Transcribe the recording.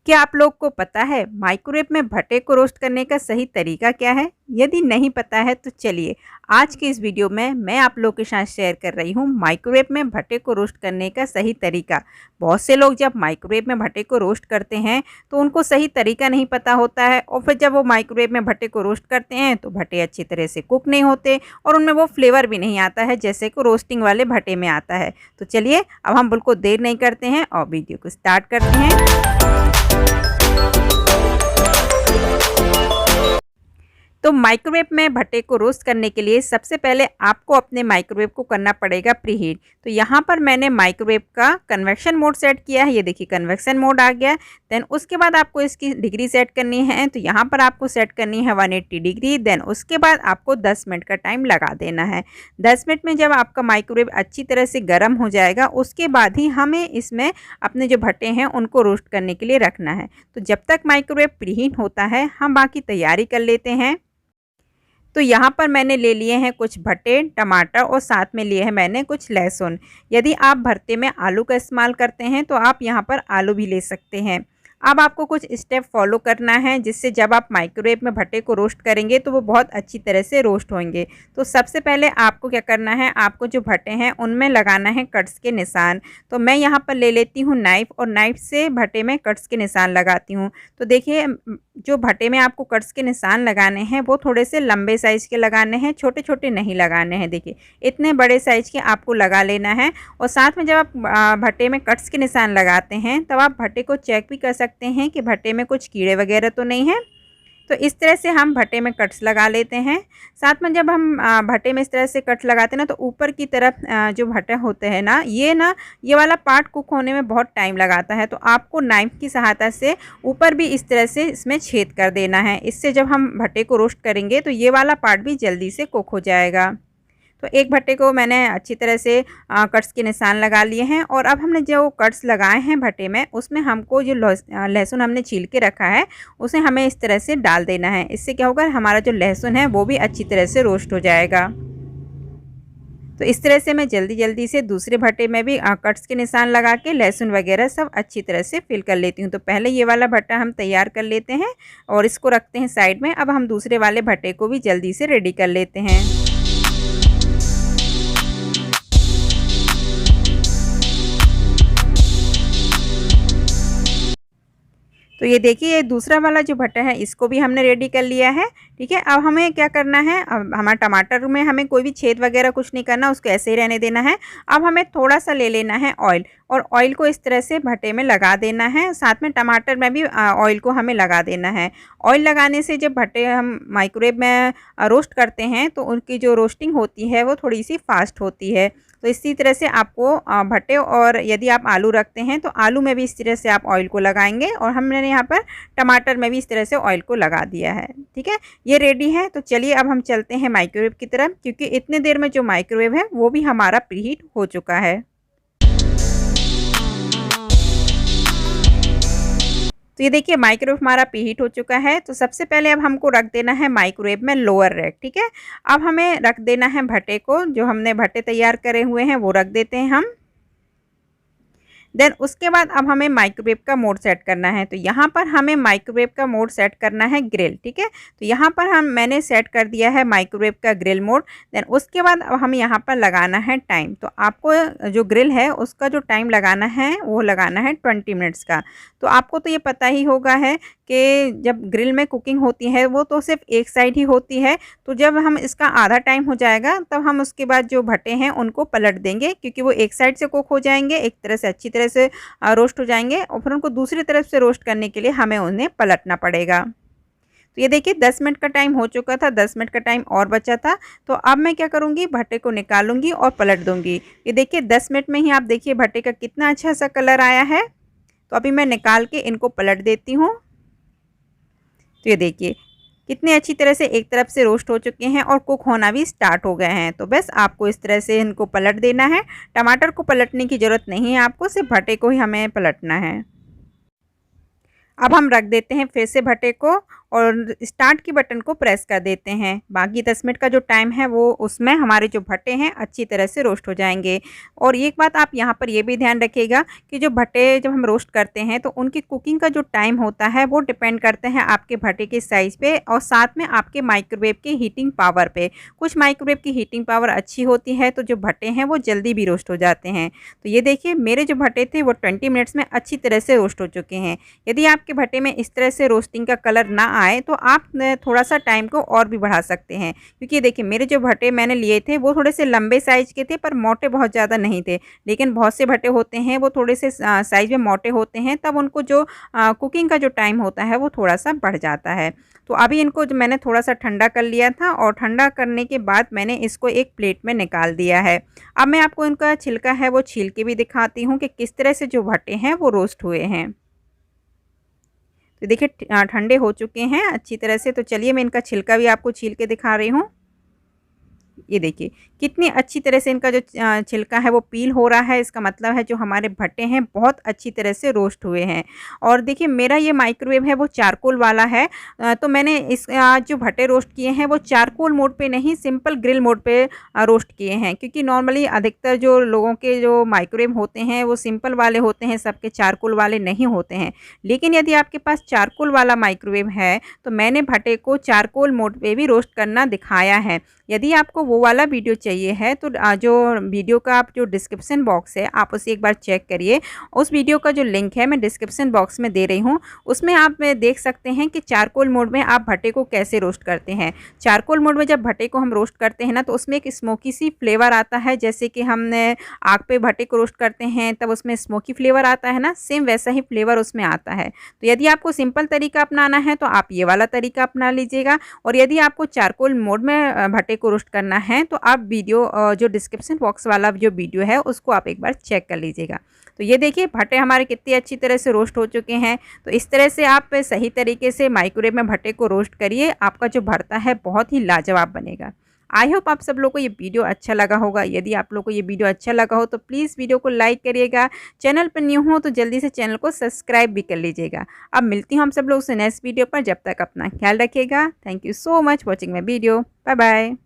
क्या आप लोग को पता है माइक्रोवेव में भट्टे को रोस्ट करने का सही तरीका क्या है? यदि नहीं पता है तो चलिए आज की इस वीडियो में मैं आप लोग के साथ शेयर कर रही हूँ माइक्रोवेव में भट्टे को रोस्ट करने का सही तरीका। बहुत से लोग जब माइक्रोवेव में भट्टे को रोस्ट करते हैं तो उनको सही तरीका नहीं पता होता है और फिर जब वो माइक्रोवेव में भट्टे को रोस्ट करते हैं तो भट्टे अच्छी तरह से कुक नहीं होते और उनमें वो फ्लेवर भी नहीं आता है जैसे कि रोस्टिंग वाले भट्टे में आता है। तो चलिए अब हम बिल्कुल देर नहीं करते हैं और वीडियो को स्टार्ट करते हैं। तो माइक्रोवेव में भट्टे को रोस्ट करने के लिए सबसे पहले आपको अपने माइक्रोवेव को करना पड़ेगा प्रीहीट। तो यहाँ पर मैंने माइक्रोवेव का कन्वेक्शन मोड सेट किया है, ये देखिए कन्वेक्शन मोड आ गया। देन उसके बाद आपको इसकी डिग्री सेट करनी है, तो यहाँ पर आपको सेट करनी है 180 डिग्री। देन उसके बाद आपको 10 मिनट का टाइम लगा देना है। 10 मिनट में जब आपका माइक्रोवेव अच्छी तरह से गर्म हो जाएगा उसके बाद ही हमें इसमें अपने जो भट्टे हैं उनको रोस्ट करने के लिए रखना है। तो जब तक माइक्रोवेव प्रीहीट होता है हम बाकी तैयारी कर लेते हैं। तो यहाँ पर मैंने ले लिए हैं कुछ भट्टे, टमाटर और साथ में लिए हैं मैंने कुछ लहसुन। यदि आप भरते में आलू का इस्तेमाल करते हैं तो आप यहाँ पर आलू भी ले सकते हैं। अब आपको कुछ स्टेप फॉलो करना है जिससे जब आप माइक्रोवेव में भट्टे को रोस्ट करेंगे तो वो बहुत अच्छी तरह से रोस्ट होंगे। तो सबसे पहले आपको क्या करना है, आपको जो भट्टे हैं उनमें लगाना है कट्स के निशान। तो मैं यहाँ पर ले लेती हूँ नाइफ़ और नाइफ़ से भट्टे में कट्स के निशान लगाती हूँ। तो देखिए जो भट्टे में आपको कट्स के निशान लगाने हैं वो थोड़े से लंबे साइज़ के लगाने हैं, छोटे छोटे नहीं लगाने हैं। देखिए इतने बड़े साइज़ के आपको लगा लेना है। और साथ में जब आप भट्टे में कट्स के निशान लगाते हैं तब आप भट्टे को चेक भी कर सकते हैं कि भट्टे में कुछ कीड़े वगैरह तो नहीं है। तो इस तरह से हम भट्टे में कट्स लगा लेते हैं। साथ में जब हम भट्टे में इस तरह से कट्स लगाते हैं ना तो ऊपर की तरफ जो भट्टे होते हैं ना ये वाला पार्ट कुक होने में बहुत टाइम लगाता है। तो आपको नाइफ़ की सहायता से ऊपर भी इस तरह से इसमें छेद कर देना है। इससे जब हम भट्टे को रोस्ट करेंगे तो ये वाला पार्ट भी जल्दी से कुक हो जाएगा। तो एक भट्टे को मैंने अच्छी तरह से कट्स के निशान लगा लिए हैं और अब हमने जो कट्स लगाए हैं भट्टे में उसमें हमको जो लहसुन हमने छील के रखा है उसे हमें इस तरह से डाल देना है। इससे क्या होगा, हमारा जो लहसुन है वो भी अच्छी तरह से रोस्ट हो जाएगा। तो इस तरह से मैं जल्दी जल्दी से दूसरे भट्टे में भी कट्स के निशान लगा के लहसुन वगैरह सब अच्छी तरह से फिल कर लेती हूँ। तो पहले ये वाला भट्टा हम तैयार कर लेते हैं और इसको रखते हैं साइड में। अब हम दूसरे वाले भट्टे को भी जल्दी से रेडी कर लेते हैं। तो ये देखिए ये दूसरा वाला जो भट्टा है इसको भी हमने रेडी कर लिया है। ठीक है, अब हमें क्या करना है, अब हमारा टमाटर में हमें कोई भी छेद वगैरह कुछ नहीं करना, उसको ऐसे ही रहने देना है। अब हमें थोड़ा सा ले लेना है ऑयल और ऑयल को इस तरह से भट्टे में लगा देना है। साथ में टमाटर में भी ऑयल को हमें लगा देना है। ऑयल लगाने से जब भट्टे हम माइक्रोवेव में रोस्ट करते हैं तो उनकी जो रोस्टिंग होती है वो थोड़ी सी फास्ट होती है। तो इसी तरह से आपको भट्टे और यदि आप आलू रखते हैं तो आलू में भी इस तरह से आप ऑयल को लगाएंगे और हमने यहाँ पर टमाटर में भी इस तरह से ऑयल को लगा दिया है। ठीक है, ये रेडी है। तो चलिए अब हम चलते हैं माइक्रोवेव की तरफ, क्योंकि इतने देर में जो माइक्रोवेव है वो भी हमारा प्रीहीट हो चुका है। तो ये देखिए माइक्रोवेव हमारा प्रीहीट हो चुका है। तो सबसे पहले अब हमको रख देना है माइक्रोवेव में लोअर रैक। ठीक है, अब हमें रख देना है भट्टे को, जो हमने भट्टे तैयार करे हुए हैं वो रख देते हैं हम। देन उसके बाद अब हमें माइक्रोवेव का मोड सेट करना है। तो यहाँ पर हमें माइक्रोवेव का मोड सेट करना है ग्रिल। ठीक है, तो यहाँ पर मैंने सेट कर दिया है माइक्रोवेव का ग्रिल मोड। देन उसके बाद अब हम यहाँ पर लगाना है टाइम। तो आपको जो ग्रिल है उसका जो टाइम लगाना है वो लगाना है 20 मिनट्स का। तो आपको तो ये पता ही होगा है कि जब ग्रिल में कुकिंग होती है वो तो सिर्फ एक साइड ही होती है। तो जब हम इसका आधा टाइम हो जाएगा तब हम उसके बाद जो भट्टे हैं उनको पलट देंगे, क्योंकि वो एक साइड से कुक हो जाएंगे, एक तरह से अच्छी तरह से रोस्ट हो जाएंगे और फिर उनको दूसरी तरफ से रोस्ट करने के लिए हमें उन्हें पलटना पड़ेगा। तो ये देखिए 10 मिनट का टाइम हो चुका था, 10 मिनट का टाइम और बचा था। तो अब मैं क्या करूँगी, भट्टे को निकालूंगी और पलट दूंगी। ये देखिए 10 मिनट में ही आप देखिए भट्टे का कितना अच्छा सा कलर आया है। तो अभी मैं निकाल के इनको पलट देती हूँ। तो ये देखिए कितने अच्छी तरह से एक तरफ से रोस्ट हो चुके हैं और कुक होना भी स्टार्ट हो गए हैं। तो बस आपको इस तरह से इनको पलट देना है। टमाटर को पलटने की ज़रूरत नहीं है, आपको सिर्फ भट्टे को ही हमें पलटना है। अब हम रख देते हैं फिर से भट्टे को और स्टार्ट की बटन को प्रेस कर देते हैं। बाकी 10 मिनट का जो टाइम है वो उसमें हमारे जो भट्टे हैं अच्छी तरह से रोस्ट हो जाएंगे। और एक बात आप यहाँ पर ये भी ध्यान रखिएगा कि जो भट्टे जब हम रोस्ट करते हैं तो उनकी कुकिंग का जो टाइम होता है वो डिपेंड करते हैं आपके भट्टे के साइज़ पे और साथ में आपके माइक्रोवेव की हीटिंग पावर पे। कुछ माइक्रोवेव की हीटिंग पावर अच्छी होती है तो जो भट्टे हैं वो जल्दी भी रोस्ट हो जाते हैं। तो ये देखिए मेरे जो भट्टे थे वो 20 मिनट्स में अच्छी तरह से रोस्ट हो चुके हैं। यदि आपके भट्टे में इस तरह से रोस्टिंग का कलर ना आए तो आप थोड़ा सा टाइम को और भी बढ़ा सकते हैं, क्योंकि देखिए मेरे जो भट्टे मैंने लिए थे वो थोड़े से लंबे साइज़ के थे पर मोटे बहुत ज़्यादा नहीं थे। लेकिन बहुत से भट्टे होते हैं वो थोड़े से साइज़ में मोटे होते हैं, तब उनको जो कुकिंग का जो टाइम होता है वो थोड़ा सा बढ़ जाता है। तो अभी इनको जो मैंने थोड़ा सा ठंडा कर लिया था और ठंडा करने के बाद मैंने इसको एक प्लेट में निकाल दिया है। अब मैं आपको इनका छिलका है वो छील के भी दिखाती हूँ कि किस तरह से जो भट्टे हैं वो रोस्ट हुए हैं। तो देखिए ठंडे हो चुके हैं अच्छी तरह से। तो चलिए मैं इनका छिलका भी आपको छील के दिखा रही हूँ। ये देखिए कितनी अच्छी तरह से इनका जो छिलका है वो पील हो रहा है। इसका मतलब है जो हमारे भट्टे हैं बहुत अच्छी तरह से रोस्ट हुए हैं। और देखिए मेरा ये माइक्रोवेव है वो चारकोल वाला है। तो मैंने इस जो भट्टे रोस्ट किए हैं वो चारकोल मोड पे नहीं सिंपल ग्रिल मोड पे रोस्ट किए हैं, क्योंकि नॉर्मली अधिकतर जो लोगों के जो माइक्रोवेव होते हैं वो सिंपल वाले होते हैं, सबके चारकोल वाले नहीं होते हैं। लेकिन यदि आपके पास चारकोल वाला माइक्रोवेव है तो मैंने भट्टे को चारकोल मोड पे भी रोस्ट करना दिखाया है। यदि आपको वो वाला वीडियो चाहिए है तो जो वीडियो का आप जो डिस्क्रिप्शन बॉक्स है आप उसे एक बार चेक करिए। उस वीडियो का जो लिंक है मैं डिस्क्रिप्शन बॉक्स में दे रही हूँ। उसमें आप देख सकते हैं कि चारकोल मोड में आप भट्टे को कैसे रोस्ट करते हैं। चारकोल मोड में जब भट्टे को हम रोस्ट करते हैं ना तो उसमें एक स्मोकी सी फ्लेवर आता है, जैसे कि हमने आग पे भट्टे को रोस्ट करते हैं तब उसमें स्मोकी फ्लेवर आता है ना, सेम वैसा ही फ्लेवर उसमें आता है। तो यदि आपको सिंपल तरीका अपनाना है तो आप ये वाला तरीका अपना लीजिएगा, और यदि आपको चारकोल मोड में भट्टे को रोस्ट करना है तो आप वीडियो जो डिस्क्रिप्शन बॉक्स वाला जो वीडियो है उसको आप एक बार चेक कर लीजिएगा। तो ये देखिए भट्टे हमारे कितनी अच्छी तरह से रोस्ट हो चुके हैं। तो इस तरह से आप सही तरीके से माइक्रोवेव में भट्टे को रोस्ट करिए, आपका जो भरता है बहुत ही लाजवाब बनेगा। आई होप आप सब लोग को ये वीडियो अच्छा लगा होगा। यदि आप लोग को ये वीडियो अच्छा लगा हो तो प्लीज़ वीडियो को लाइक करिएगा। चैनल पर न्यू हो तो जल्दी से चैनल को सब्सक्राइब भी कर लीजिएगा। अब मिलती हूँ हम सब लोग से नेक्स्ट वीडियो पर। जब तक अपना ख्याल रखिएगा। Thank you so much watching my video. Bye bye.